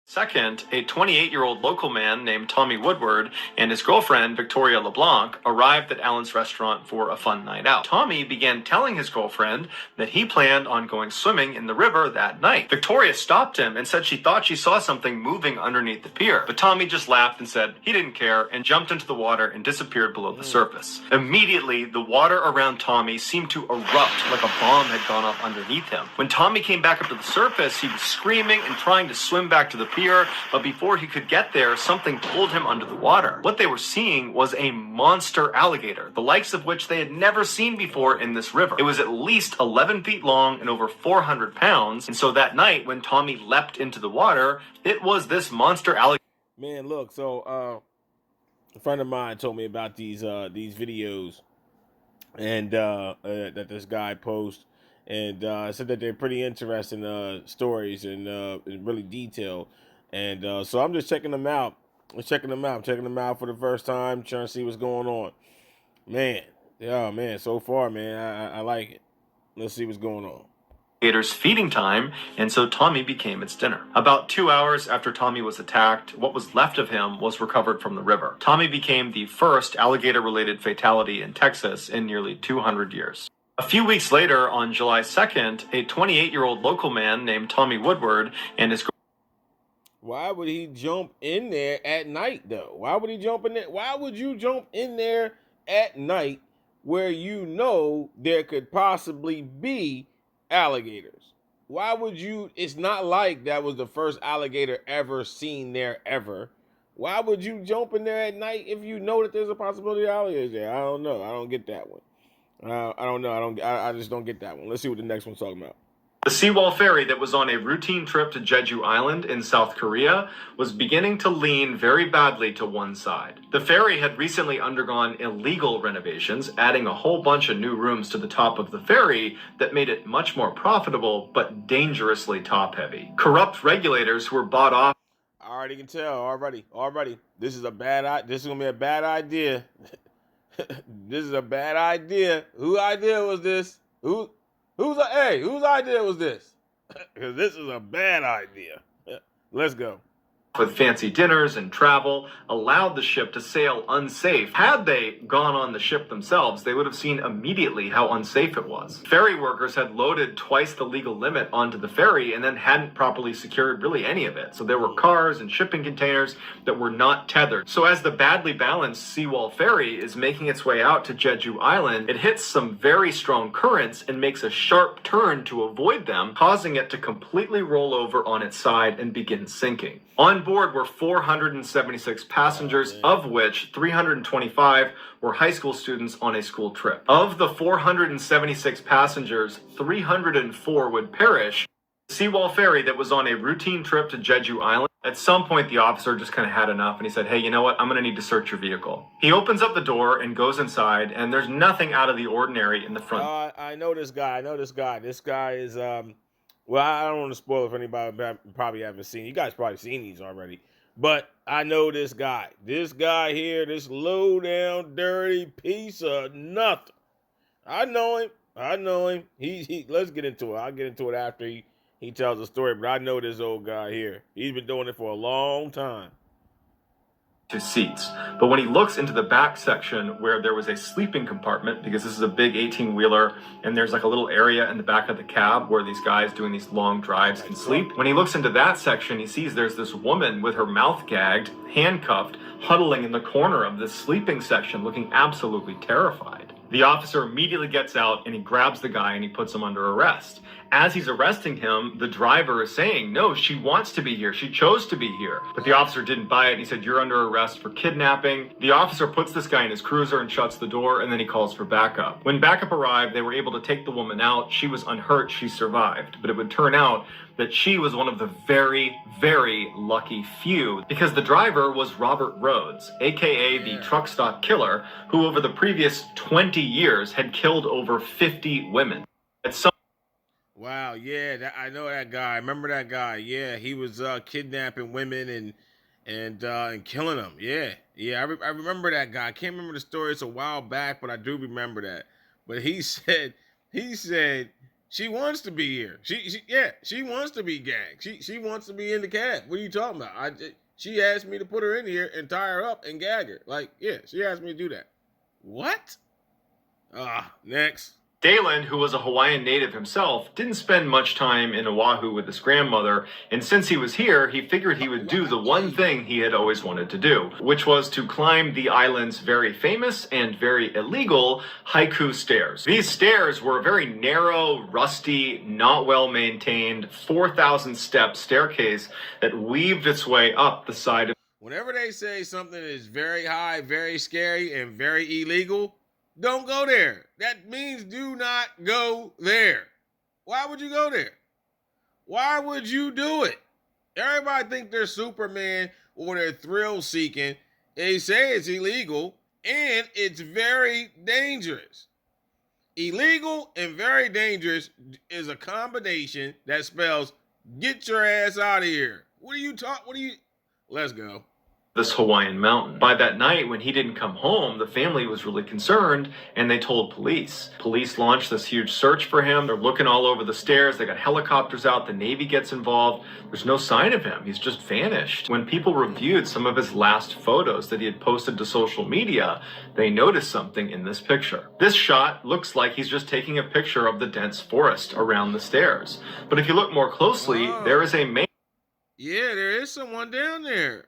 Second, a 28-year-old local man named Tommy Woodward and his girlfriend, Victoria LeBlanc, arrived at Allen's restaurant for a fun night out. Tommy began telling his girlfriend that he planned on going swimming in the river that night. Victoria stopped him and said she thought she saw something moving underneath the pier, but Tommy just laughed and said he didn't care and jumped into the water and disappeared below the surface. Immediately, the water around Tommy seemed to erupt like a bomb had gone off underneath him. When Tommy came back up to the surface, he was screaming and trying to swim back to the pier, but before he could get there, something pulled him under the water. What they were seeing was a monster alligator, the likes of which they had never seen before in this river. It was at least 11 feet long and over 400 pounds, and so that night when Tommy leapt into the water, it was this monster alligator. Man, look, so a friend of mine told me about these videos and that this guy posts, and said that they're pretty interesting stories and really detailed. And so I'm just checking them out. Checking them out for the first time, trying to see what's going on. Man, yeah, man, so far, man, I like it. Let's see what's going on. Alligator's feeding time, and so Tommy became its dinner. About 2 hours after Tommy was attacked, what was left of him was recovered from the river. Tommy became the first alligator-related fatality in Texas in nearly 200 years. A few weeks later, on July 2nd, a 28-year-old local man named Tommy Woodward and his... Why would he jump in there at night, though? Why would he jump in there? Why would you jump in there at night where you know there could possibly be alligators? Why would you? It's not like that was the first alligator ever seen there ever. Why would you jump in there at night if you know that there's a possibility of alligators there? I don't know. I don't get that one. I don't know. I just don't get that one. Let's see what the next one's talking about. The seawall ferry that was on a routine trip to Jeju Island in South Korea was beginning to lean very badly to one side. The ferry had recently undergone illegal renovations, adding a whole bunch of new rooms to the top of the ferry that made it much more profitable, but dangerously top-heavy. Corrupt regulators who were bought off... I already can tell, already. This is going to be a bad idea. This is a bad idea. Whose idea was this? Whose idea was this? Because this is a bad idea. Let's go. With fancy dinners and travel, allowed the ship to sail unsafe. Had they gone on the ship themselves, they would have seen immediately how unsafe it was. Ferry workers had loaded twice the legal limit onto the ferry and then hadn't properly secured really any of it. So there were cars and shipping containers that were not tethered. So as the badly balanced seawall ferry is making its way out to Jeju Island, it hits some very strong currents and makes a sharp turn to avoid them, causing it to completely roll over on its side and begin sinking. On board were 476 passengers, of which 325 were high school students on a school trip. Of the 476 passengers, 304 would perish. The seawall ferry that was on a routine trip to Jeju Island, at some point the officer just kind of had enough and he said, hey, you know what, I'm going to need to search your vehicle. He opens up the door and goes inside, and there's nothing out of the ordinary in the front. I know this guy. This guy is... Well, I don't want to spoil it for anybody who probably haven't seen. You guys probably seen these already. But I know this guy. This guy here, this low-down, dirty piece of nothing. I know him. He. Let's get into it. I'll get into it after he tells the story. But I know this old guy here. He's been doing it for a long time. To seats. But when he looks into the back section where there was a sleeping compartment, because this is a big 18-wheeler and there's like a little area in the back of the cab where these guys doing these long drives can sleep. When he looks into that section, he sees there's this woman with her mouth gagged, handcuffed, huddling in the corner of this sleeping section, looking absolutely terrified. The officer immediately gets out and he grabs the guy and he puts him under arrest. As he's arresting him, the driver is saying, no, she wants to be here. She chose to be here. But the officer didn't buy it. And he said, you're under arrest for kidnapping. The officer puts this guy in his cruiser and shuts the door, and then he calls for backup. When backup arrived, they were able to take the woman out. She was unhurt. She survived. But it would turn out that she was one of the very, very lucky few, because the driver was Robert Rhodes, aka the truck stop killer, who over the previous 20 years had killed over 50 women. At some... Wow, yeah, I know that guy. I remember that guy. Yeah, he was kidnapping women and killing them. Yeah, I remember that guy. I can't remember the story. It's a while back, but I do remember that. But he said She wants to be here. She wants to be gagged. She wants to be in the cab. What are you talking about? She asked me to put her in here and tie her up and gag her. Like, yeah, she asked me to do that. What? Next. Ballen, who was a Hawaiian native himself, didn't spend much time in Oahu with his grandmother, and since he was here, he figured he would do the one thing he had always wanted to do, which was to climb the island's very famous and very illegal haiku stairs. These stairs were a very narrow, rusty, not well maintained, 4,000 step staircase that weaved its way up the side of. Whenever they say something is very high, very scary, and very illegal, don't go there. That means do not go there. Why would you go there? Why would you do it? Everybody think they're Superman or they're thrill seeking. They say it's illegal and it's very dangerous. Illegal and very dangerous is a combination that spells get your ass out of here. Let's go. This Hawaiian mountain. By that night, when he didn't come home, the family was really concerned and they told police. Police launched this huge search for him. They're looking all over the stairs. They got helicopters out. The Navy gets involved. There's no sign of him. He's just vanished. When people reviewed some of his last photos that he had posted to social media, they noticed something in this picture. This shot looks like he's just taking a picture of the dense forest around the stairs. But if you look more closely, there is a man. Yeah, there is someone down there.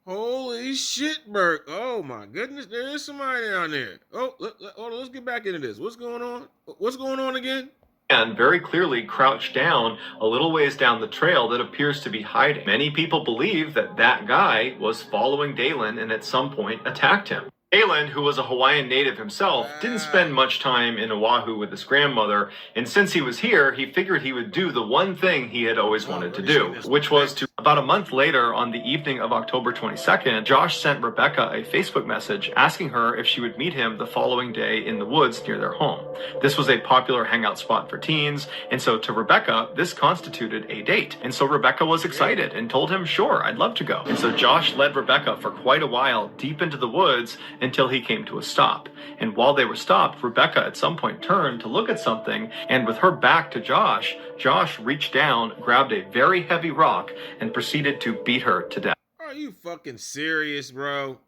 Holy shit, Bert. Oh, my goodness. There is somebody down there. Oh, hold on. Let's get back into this. What's going on? What's going on again? And very clearly crouched down a little ways down the trail that appears to be hiding. Many people believe that that guy was following Ballen and at some point attacked him. Ballen, who was a Hawaiian native himself, didn't spend much time in Oahu with his grandmother, and since he was here, he figured he would do the one thing he had always wanted to do, which was to. About a month later, on the evening of October 22nd, Josh sent Rebecca a Facebook message asking her if she would meet him the following day in the woods near their home. This was a popular hangout spot for teens, and so to Rebecca, this constituted a date. And so Rebecca was excited and told him, sure, I'd love to go. And so Josh led Rebecca for quite a while deep into the woods until he came to a stop. And while they were stopped, Rebecca at some point turned to look at something, and with her back to Josh, Josh reached down, grabbed a very heavy rock, and proceeded to beat her to death. Are you fucking serious, bro?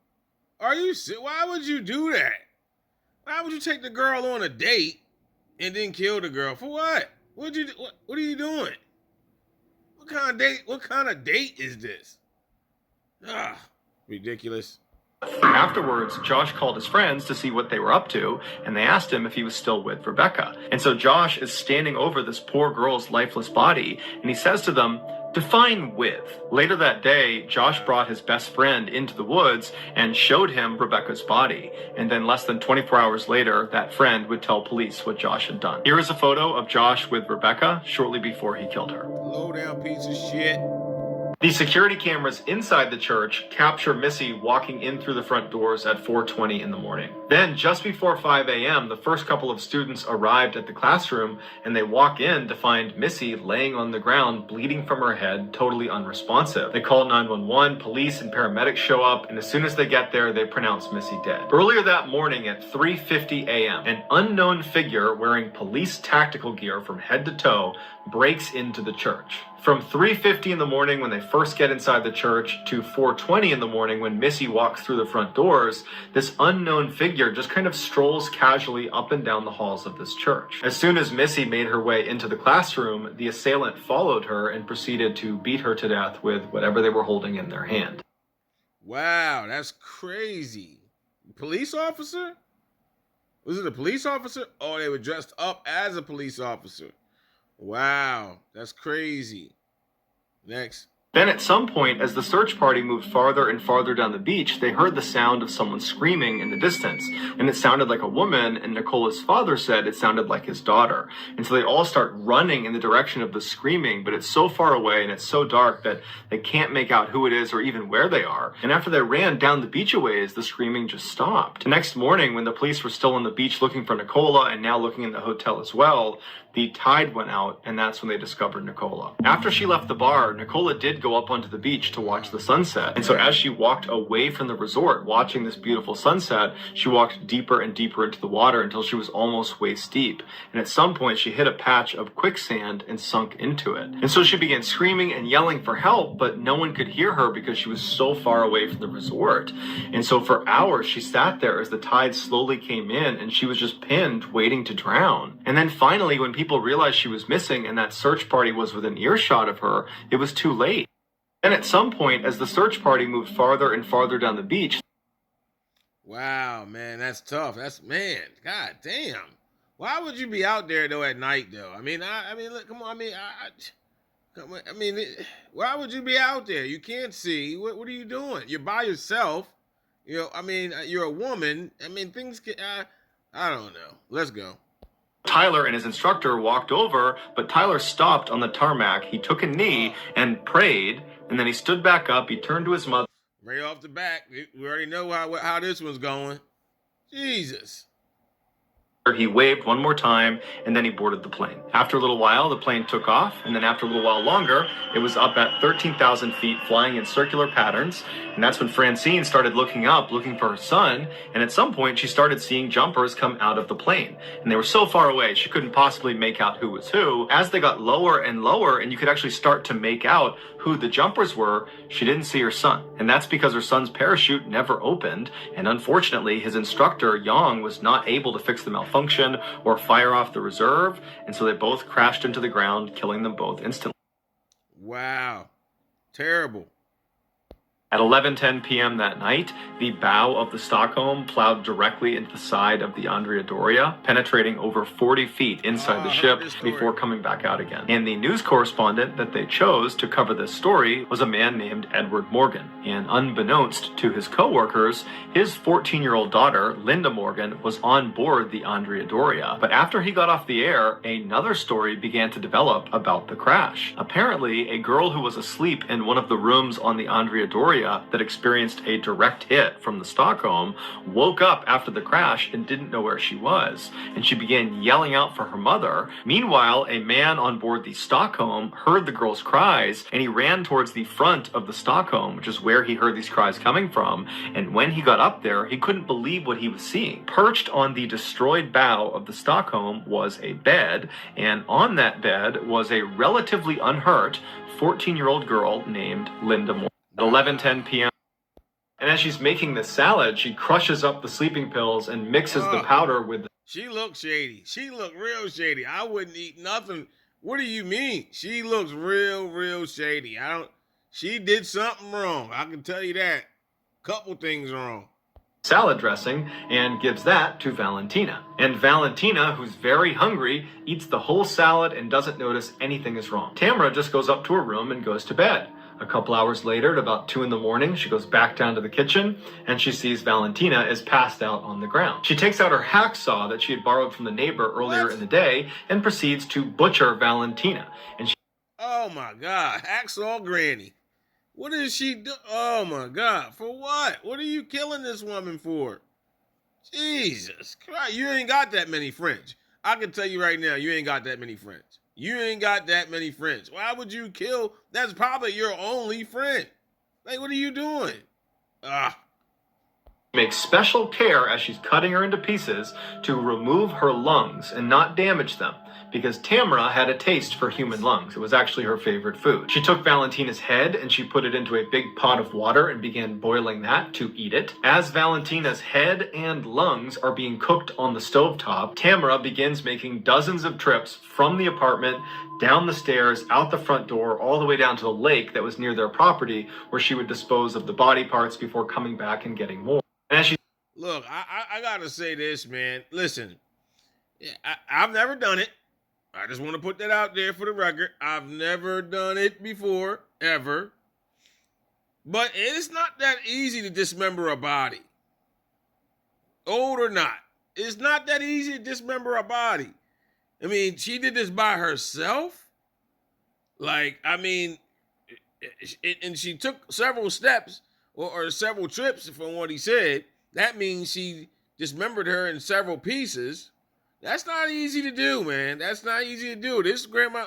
Why would you do that? Why would you take the girl on a date and then kill the girl? For what? What are you doing? What kind of date is this? Ridiculous. Afterwards, Josh called his friends to see what they were up to, and they asked him if he was still with Rebecca. And so Josh is standing over this poor girl's lifeless body, and he says to them, define with. Later that day, Josh brought his best friend into the woods and showed him Rebecca's body. And then less than 24 hours later, that friend would tell police what Josh had done. Here is a photo of Josh with Rebecca shortly before he killed her. Low down piece of shit. The security cameras inside the church capture Missy walking in through the front doors at 4:20 in the morning. Then, just before 5 a.m., the first couple of students arrived at the classroom, and they walk in to find Missy laying on the ground, bleeding from her head, totally unresponsive. They call 911, police and paramedics show up, and as soon as they get there, they pronounce Missy dead. Earlier that morning at 3:50 a.m., an unknown figure wearing police tactical gear from head to toe breaks into the church. From 3:50 in the morning when they first get inside the church to 4:20 in the morning when Missy walks through the front doors, this unknown figure just kind of strolls casually up and down the halls of this church. As soon as Missy made her way into the classroom, the assailant followed her and proceeded to beat her to death with whatever they were holding in their hand. Wow, that's crazy. Police officer? Was it a police officer? Oh, they were dressed up as a police officer. Wow, that's crazy. Next. Then at some point, as the search party moved farther and farther down the beach, they heard the sound of someone screaming in the distance. And it sounded like a woman, and Nicola's father said it sounded like his daughter. And so they all start running in the direction of the screaming, but it's so far away and it's so dark that they can't make out who it is or even where they are. And after they ran down the beach a ways, the screaming just stopped. The next morning, when the police were still on the beach looking for Nicola and now looking in the hotel as well, the tide went out, and that's when they discovered Nicola. After she left the bar, Nicola did go up onto the beach to watch the sunset. And so as she walked away from the resort, watching this beautiful sunset, she walked deeper and deeper into the water until she was almost waist deep. And at some point, she hit a patch of quicksand and sunk into it. And so she began screaming and yelling for help, but no one could hear her because she was so far away from the resort. And so for hours, she sat there as the tide slowly came in, and she was just pinned, waiting to drown. And then finally, when people realized she was missing and that search party was within earshot of her, it was too late. And at some point, as the search party moved farther and farther down the beach. Wow, man, that's tough. Man, god damn. Why would you be out there though at night though? I mean, look, come on. Why would you be out there? You can't see. What are you doing? You're by yourself. You're a woman. Things get. I don't know. Let's go. Tyler and his instructor walked over, but Tyler stopped on the tarmac. He took a knee and prayed, and then he stood back up. He turned to his mother. Right off the back, we already know how this one's going. Jesus. He waved one more time, and then he boarded the plane. After a little while, the plane took off, and then after a little while longer, it was up at 13,000 feet, flying in circular patterns. And that's when Francine started looking up, looking for her son, and at some point, she started seeing jumpers come out of the plane. And they were so far away, she couldn't possibly make out who was who. As they got lower and lower, and you could actually start to make out who the jumpers were, she didn't see her son. And that's because her son's parachute never opened, and unfortunately, his instructor, Yang, was not able to fix the malfunction or fire off the reserve, and so they both crashed into the ground, killing them both instantly. Wow. Terrible. At 11:10 p.m. that night, the bow of the Stockholm plowed directly into the side of the Andrea Doria, penetrating over 40 feet inside the ship before coming back out again. And the news correspondent that they chose to cover this story was a man named Edward Morgan. And unbeknownst to his co-workers, his 14-year-old daughter, Linda Morgan, was on board the Andrea Doria. But after he got off the air, another story began to develop about the crash. Apparently, a girl who was asleep in one of the rooms on the Andrea Doria that experienced a direct hit from the Stockholm woke up after the crash and didn't know where she was, and she began yelling out for her mother. Meanwhile, a man on board the Stockholm heard the girl's cries, and he ran towards the front of the Stockholm, which is where he heard these cries coming from. And when he got up there, he couldn't believe what he was seeing. Perched on the destroyed bow of the Stockholm was a bed, and on that bed was a relatively unhurt 14-year-old girl named Linda Moore. At 11:10 p.m. And as she's making the salad, she crushes up the sleeping pills and mixes the powder with the... She looks shady. She looked real shady. I wouldn't eat nothing. What do you mean? She looks real shady. She did something wrong. I can tell you that. Couple things wrong. Salad dressing and gives that to Valentina. And Valentina, who's very hungry, eats the whole salad and doesn't notice anything is wrong. Tamara just goes up to her room and goes to bed. A couple hours later, at about 2 a.m, she goes back down to the kitchen and she sees Valentina is passed out on the ground. She takes out her hacksaw that she had borrowed from the neighbor earlier in the day and proceeds to butcher Valentina. And oh my God, hacksaw granny. What is she do? Oh my God, for what? What are you killing this woman for? Jesus Christ, you ain't got that many friends. I can tell you right now, you ain't got that many friends. You ain't got that many friends. Why would you kill? That's probably your only friend. Like, what are you doing? Makes special care as she's cutting her into pieces to remove her lungs and not damage them, because Tamara had a taste for human lungs. It was actually her favorite food. She took Valentina's head and she put it into a big pot of water and began boiling that to eat it. As Valentina's head and lungs are being cooked on the stovetop, Tamara begins making dozens of trips from the apartment, down the stairs, out the front door, all the way down to the lake that was near their property, where she would dispose of the body parts before coming back and getting more. And as she... Look, I gotta say this, man. Listen, I've never done it. I just want to put that out there for the record. I've never done it before, ever. But it's not that easy to dismember a body. Old or not. It's not that easy to dismember a body. I mean, she did this by herself. And she took several steps or several trips from what he said. That means she dismembered her in several pieces. That's not easy to do, man. That's not easy to do. This grandma,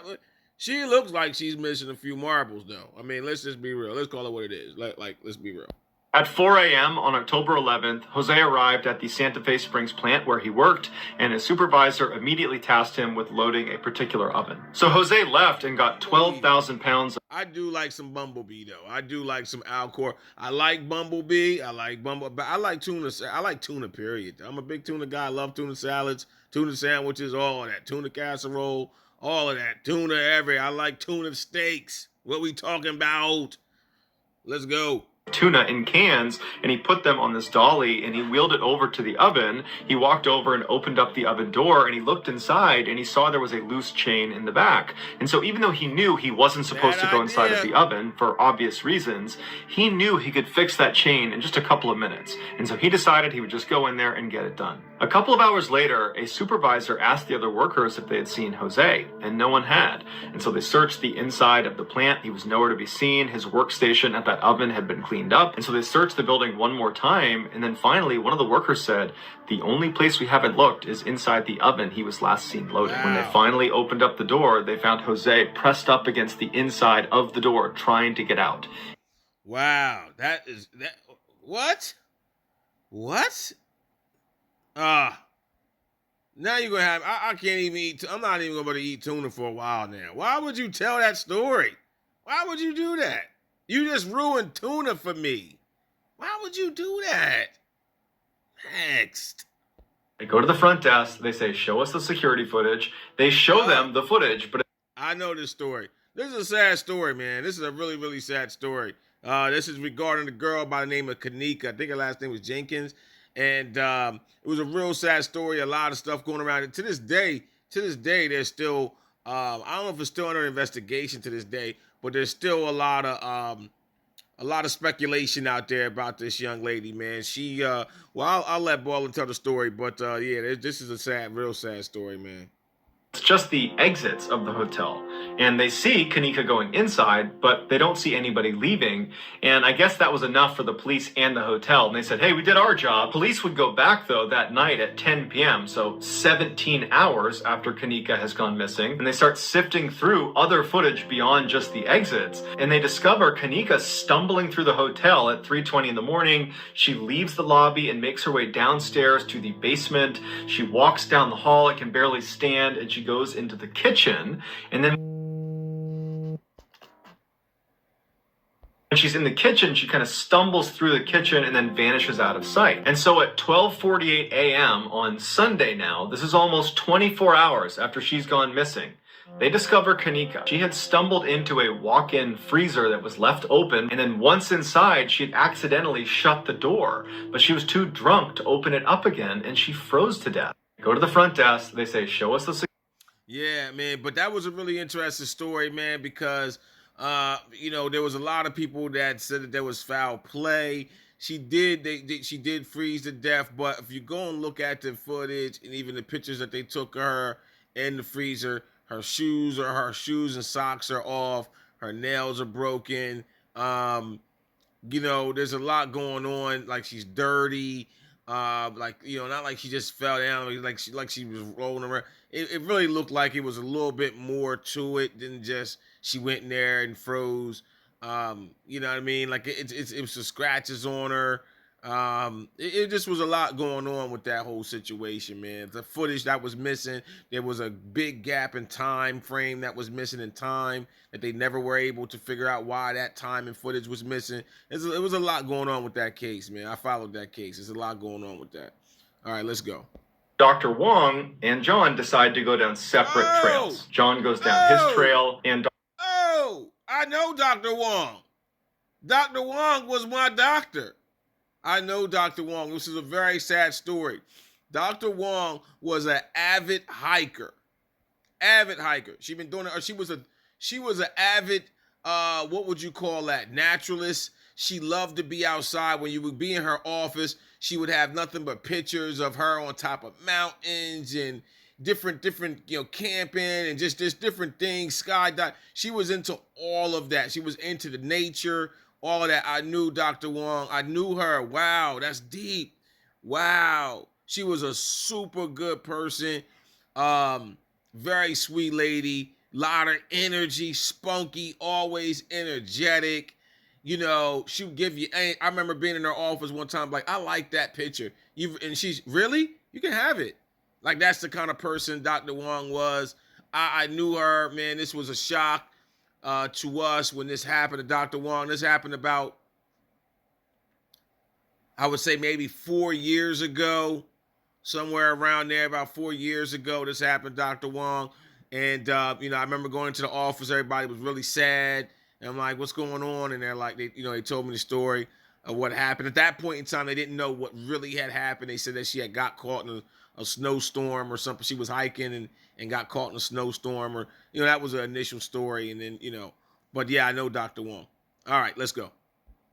she looks like she's missing a few marbles, though. I mean, let's just be real. Let's call it what it is. Let's be real. At 4 a.m. on October 11th, Jose arrived at the Santa Fe Springs plant where he worked, and his supervisor immediately tasked him with loading a particular oven. So Jose left and got 12,000 pounds. I do like some Bumblebee, though. I do like some Alcor. I like Bumblebee. But I like tuna. I like tuna, period. I'm a big tuna guy. I love tuna salads, tuna sandwiches, all of that. Tuna casserole, all of that. Tuna I like tuna steaks. What we talking about? Let's go. Tuna in cans, and he put them on this dolly and he wheeled it over to the oven. He walked over and opened up the oven door, and he looked inside and he saw there was a loose chain in the back. And so even though he knew he wasn't supposed to go inside of the oven for obvious reasons, he knew he could fix that chain in just a couple of minutes. And so he decided he would just go in there and get it done. A couple of hours later, a supervisor asked the other workers if they had seen Jose, and no one had. And so they searched the inside of the plant. He was nowhere to be seen. His workstation at that oven had been cleaned up. And so they searched the building one more time. And then finally, one of the workers said, the only place we haven't looked is inside the oven he was last seen loading. Wow. When they finally opened up the door, they found Jose pressed up against the inside of the door, trying to get out. Wow. What? Now you're going to have, I can't even eat, I'm not even going to be able to eat tuna for a while now. Why would you tell that story? Why would you do that? You just ruined tuna for me. Why would you do that? Next. They go to the front desk. They say, show us the security footage. They show them the footage. But I know this story. This is a sad story, man. This is a really, really sad story. This is regarding a girl by the name of Kanika. I think her last name was Jenkins. And it was a real sad story. A lot of stuff going around. And to this day, there's still, I don't know if it's still under investigation to this day, but there's still a lot of speculation out there about this young lady, man. She, I'll let Ballen tell the story, but yeah, this is a real sad story, man. It's just the exits of the hotel. And they see Kanika going inside, but they don't see anybody leaving. And I guess that was enough for the police and the hotel. And they said, hey, we did our job. Police would go back, though, that night at 10 p.m., so 17 hours after Kanika has gone missing. And they start sifting through other footage beyond just the exits. And they discover Kanika stumbling through the hotel at 3:20 in the morning. She leaves the lobby and makes her way downstairs to the basement. She walks down the hall and can barely stand, and she goes into the kitchen, and then when she's in the kitchen, she kind of stumbles through the kitchen and then vanishes out of sight. And so at 12:48 a.m. on Sunday now, this is almost 24 hours after she's gone missing, they discover Kanika. She had stumbled into a walk-in freezer that was left open, and then once inside, she had accidentally shut the door, but she was too drunk to open it up again, and she froze to death. They go to the front desk. They say, show us the... Yeah, man, but that was a really interesting story, man, because, there was a lot of people that said that there was foul play. She did freeze to death, but if you go and look at the footage and even the pictures that they took of her in the freezer, her shoes and socks are off, her nails are broken. There's a lot going on, like she's dirty. Not like she just fell down, like she was rolling around. It really looked like it was a little bit more to it than just she went in there and froze. You know what I mean? Like it was the scratches on her. It just was a lot going on with that whole situation, man. The footage that was missing, there was a big gap in time frame that was missing in time that they never were able to figure out why that time and footage was missing. It was a lot going on with that case, man. I followed that case. There's a lot going on with that. All right, let's go. Dr. Wong and John decide to go down separate trails. John goes down his trail, and... I know Dr. Wong. Dr. Wong was my doctor. I know Dr. Wong. This is a very sad story. Dr. Wong was an avid hiker. She'd been doing it. She was an avid, what would you call that? Naturalist. She loved to be outside. When you would be in her office, she would have nothing but pictures of her on top of mountains and different, camping and just different things, skydiving. She was into all of that. She was into the nature, all of that. I knew Dr. Wong. I knew her. Wow, that's deep. Wow. She was a super good person. Very sweet lady, lot of energy, spunky, always energetic. You know, she would give you. I remember being in her office one time, like, I like that picture. And she's really, you can have it. Like, that's the kind of person Dr. Wong was. I knew her, man. This was a shock to us when this happened to Dr. Wong. This happened about, I would say, maybe 4 years ago, somewhere around there, about 4 years ago. This happened, Dr. Wong. And, you know, I remember going to the office. Everybody was really sad. And I'm like, what's going on? And they're like, they told me the story of what happened. At that point in time, they didn't know what really had happened. They said that she had got caught in a snowstorm or something. She was hiking and got caught in a snowstorm, or, you know, that was her initial story. And then, you know, but yeah, I know Dr. Wong. All right, let's go.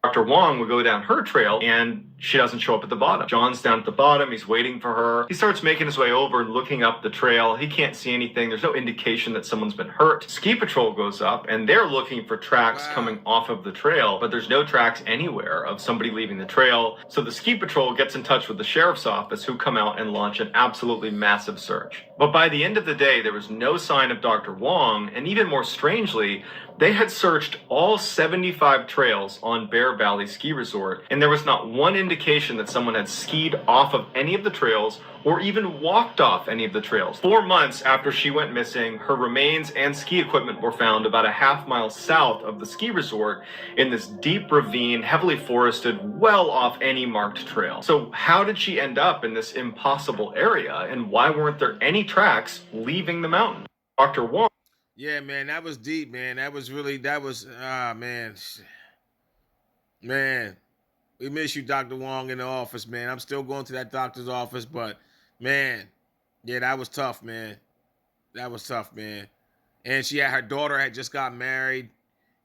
Dr. Wong would go down her trail and she doesn't show up at the bottom. John's down at the bottom. He's waiting for her. He starts making his way over and looking up the trail. He can't see anything. There's no indication that someone's been hurt. Ski Patrol goes up and they're looking for tracks coming off of the trail, but there's no tracks anywhere of somebody leaving the trail. So the Ski Patrol gets in touch with the sheriff's office, who come out and launch an absolutely massive search. But by the end of the day, there was no sign of Dr. Wong, and even more strangely, they had searched all 75 trails on Bear Valley Ski Resort, and there was not one indication that someone had skied off of any of the trails or even walked off any of the trails. 4 months after she went missing, her remains and ski equipment were found about a half-mile south of the ski resort in this deep ravine, heavily forested, well off any marked trail. So how did she end up in this impossible area, and why weren't there any tracks leaving the mountain? Dr. Wong. Yeah, man, that was deep, man. Man. Man, we miss you, Dr. Wong, in the office, man. I'm still going to that doctor's office, but, man, yeah, that was tough, man. That was tough, man. And her daughter had just got married,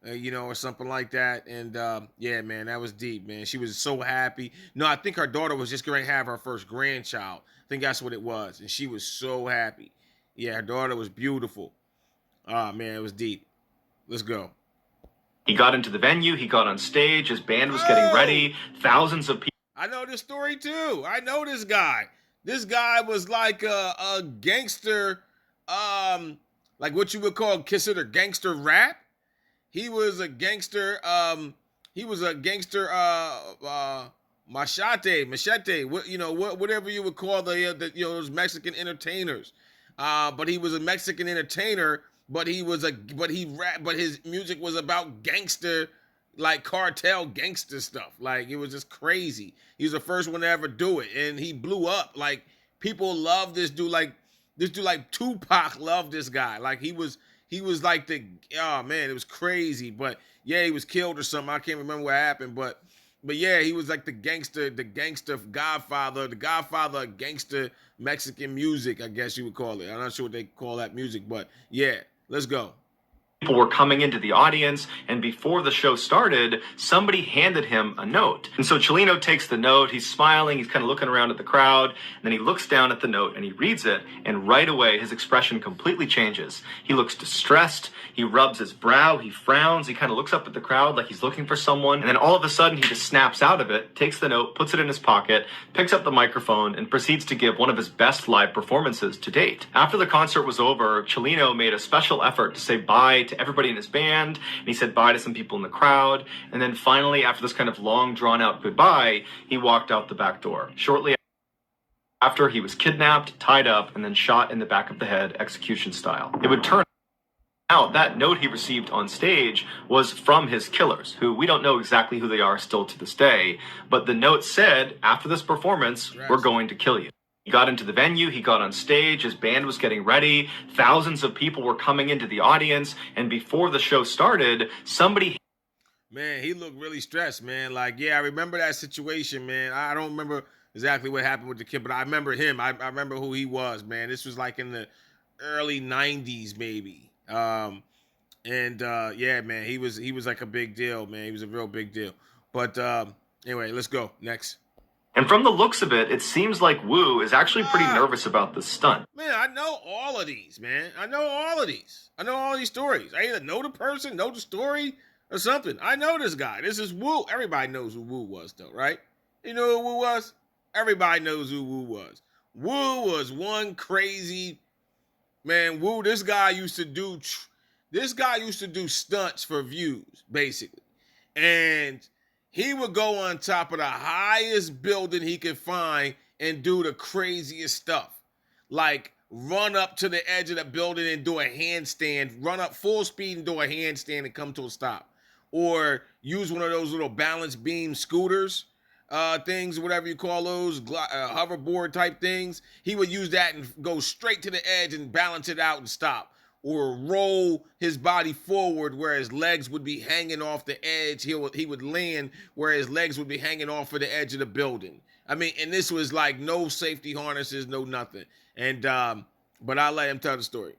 you know, or something like that. And, yeah, man, that was deep, man. She was so happy. No, I think her daughter was just going to have her first grandchild. I think that's what it was. And she was so happy. Yeah, her daughter was beautiful. Oh, man, it was deep. Let's go. He got into the venue. He got on stage. His band was getting ready. Thousands of people. I know this story, too. I know this guy. This guy was like a gangster, like what you would consider gangster rap. He was a gangster, machete, whatever you would call those Mexican entertainers. But he was a Mexican entertainer, but his music was about gangster, like cartel gangster stuff. Like, it was just crazy. He was the first one to ever do it, and he blew up. Like, people love this dude. Like Tupac loved this guy. Like, he was like oh man, it was crazy. But yeah, he was killed or something. I can't remember what happened, but yeah, he was like the gangster godfather, the godfather of gangster Mexican music, I guess you would call it. I'm not sure what they call that music, but yeah, let's go. People were coming into the audience, and before the show started, somebody handed him a note. And so Chileno takes the note, he's smiling, he's kind of looking around at the crowd, and then he looks down at the note and he reads it, and right away his expression completely changes. He looks distressed, he rubs his brow, he frowns, he kind of looks up at the crowd like he's looking for someone, and then all of a sudden he just snaps out of it, takes the note, puts it in his pocket, picks up the microphone, and proceeds to give one of his best live performances to date. After the concert was over, Chileno made a special effort to say bye to everybody in his band, and he said bye to some people in the crowd, and then finally, after this kind of long drawn-out goodbye, he walked out the back door. Shortly after, he was kidnapped, tied up, and then shot in the back of the head, execution style. It would turn out that note he received on stage was from his killers, who we don't know exactly who they are still to this day, but the note said, after this performance, we're going to kill you. He got into the venue, he got on stage, his band was getting ready, thousands of people were coming into the audience, and before the show started, somebody... Man, he looked really stressed, man. Like, yeah, I remember that situation, man. I don't remember exactly what happened with the kid, but I remember him. I remember who he was, man. This was like in the early 90s, maybe. Yeah, man, he was like a big deal, man. He was a real big deal. But anyway, let's go. Next. And from the looks of it, it seems like Wu is actually pretty nervous about this stunt. Man, I know all of these, man. I know all these stories. I either know the person, know the story, or something. I know this guy. This is Wu. Everybody knows who Wu was, though, right? You know who Wu was? Everybody knows who Wu was. Wu was one crazy Man, Woo, this guy used to do stunts for views, basically. And he would go on top of the highest building he could find and do the craziest stuff. Like run up to the edge of the building and do a handstand, run up full speed and do a handstand and come to a stop. Or use one of those little balance beam scooters things, whatever you call those, hoverboard type things. He would use that and go straight to the edge and balance it out and stop. Or roll his body forward where his legs would be hanging off the edge. He would land where his legs would be hanging off of the edge of the building. I mean, and this was like no safety harnesses, no nothing. And but I'll let him tell the story.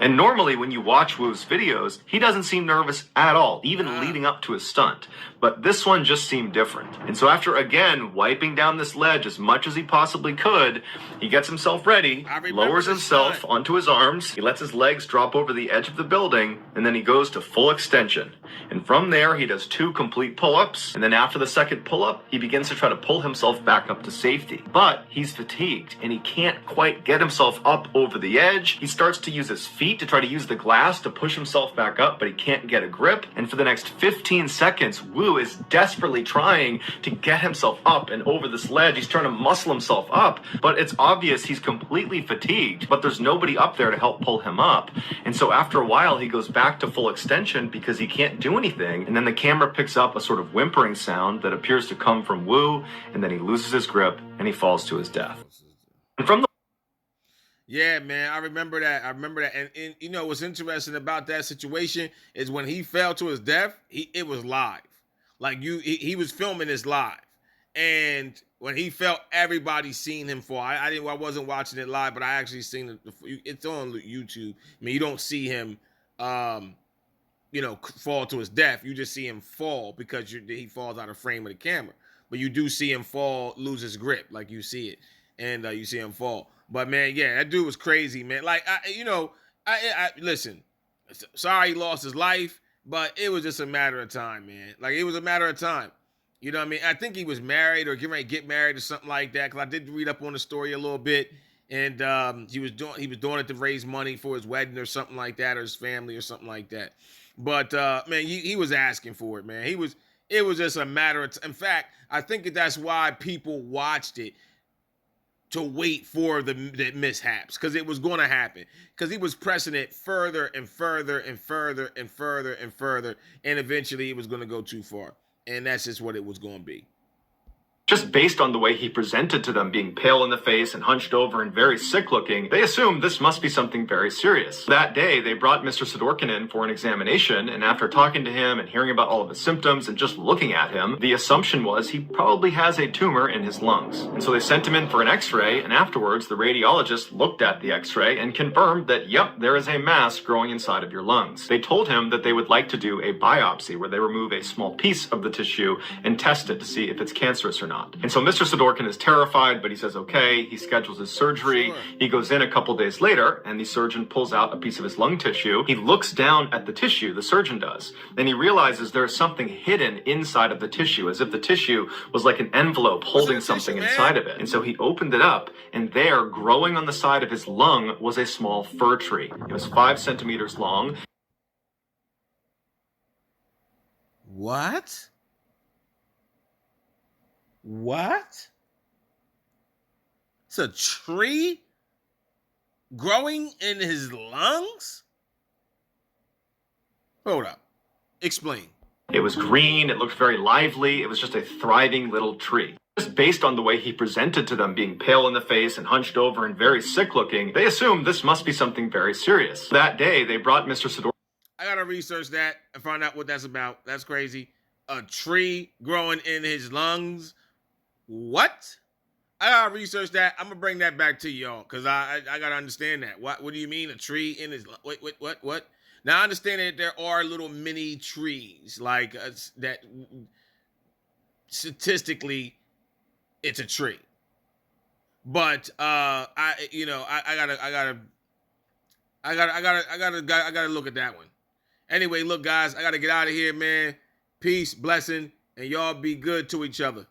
And normally when you watch Wu's videos, he doesn't seem nervous at all, even leading up to his stunt. But this one just seemed different. And so after, again, wiping down this ledge as much as he possibly could, he gets himself ready, lowers himself onto his arms, he lets his legs drop over the edge of the building, and then he goes to full extension. And from there, he does 2 complete pull-ups, and then after the second pull-up, he begins to try to pull himself back up to safety. But he's fatigued, and he can't quite get himself up over the edge. He starts to use his feet to try to use the glass to push himself back up, but he can't get a grip. And for the next 15 seconds, Wu is desperately trying to get himself up and over this ledge. He's trying to muscle himself up, but it's obvious he's completely fatigued, but there's nobody up there to help pull him up. And so after a while, he goes back to full extension because he can't do anything. And then the camera picks up a sort of whimpering sound that appears to come from Wu, and then he loses his grip and he falls to his death. And from the Yeah, man, I remember that. And you know what's interesting about that situation is when he fell to his death, it was live. Like he was filming this live, and when he fell, everybody seen him fall. I wasn't watching it live, but I actually seen it. It's on YouTube. I mean, you don't see him, fall to his death. You just see him fall because he falls out of frame of the camera. But you do see him fall, lose his grip, like you see it, and you see him fall. But man, yeah, that dude was crazy, man. Like I listen. Sorry he lost his life, but it was just a matter of time, man. Like it was a matter of time. You know what I mean? I think he was married or getting ready to get married or something like that. Because I did read up on the story a little bit, and he was doing it to raise money for his wedding or something like that, or his family or something like that. But man, he was asking for it, man. It was just a matter of in fact, I think that's why people watched it, to wait for the mishaps, because it was going to happen, because he was pressing it further and further and further and further and further, and eventually it was going to go too far, and that's just what it was going to be. Just based on the way he presented to them, being pale in the face and hunched over and very sick looking, they assumed this must be something very serious. That day, they brought Mr. Sidorkin in for an examination, and after talking to him and hearing about all of his symptoms and just looking at him, the assumption was he probably has a tumor in his lungs. And so they sent him in for an x-ray, and afterwards, the radiologist looked at the x-ray and confirmed that, yep, there is a mass growing inside of your lungs. They told him that they would like to do a biopsy, where they remove a small piece of the tissue and test it to see if it's cancerous or not. And so Mr. Sidorkin is terrified, but he says, okay, he schedules his surgery. Sure. He goes in a couple days later, and the surgeon pulls out a piece of his lung tissue. He looks down at the tissue, the surgeon does. Then he realizes there's something hidden inside of the tissue, as if the tissue was like an envelope holding something inside of it. And so he opened it up, and there, growing on the side of his lung, was a small fir tree. It was 5 centimeters long. What? It's a tree growing in his lungs? Hold up. Explain. It was green. It looked very lively. It was just a thriving little tree. Just based on the way he presented to them, being pale in the face and hunched over and very sick looking, they assumed this must be something very serious. That day, they brought Mr. Sidorkin. I gotta research that and find out what that's about. That's crazy. A tree growing in his lungs. What? I gotta research that. I'm gonna bring that back to y'all, because I gotta understand that. What do you mean, a tree in his... Wait, what? Now, I understand that there are little mini trees, like that statistically it's a tree. But I gotta look at that one. Anyway, look, guys, I gotta get out of here, man. Peace, blessing, and y'all be good to each other.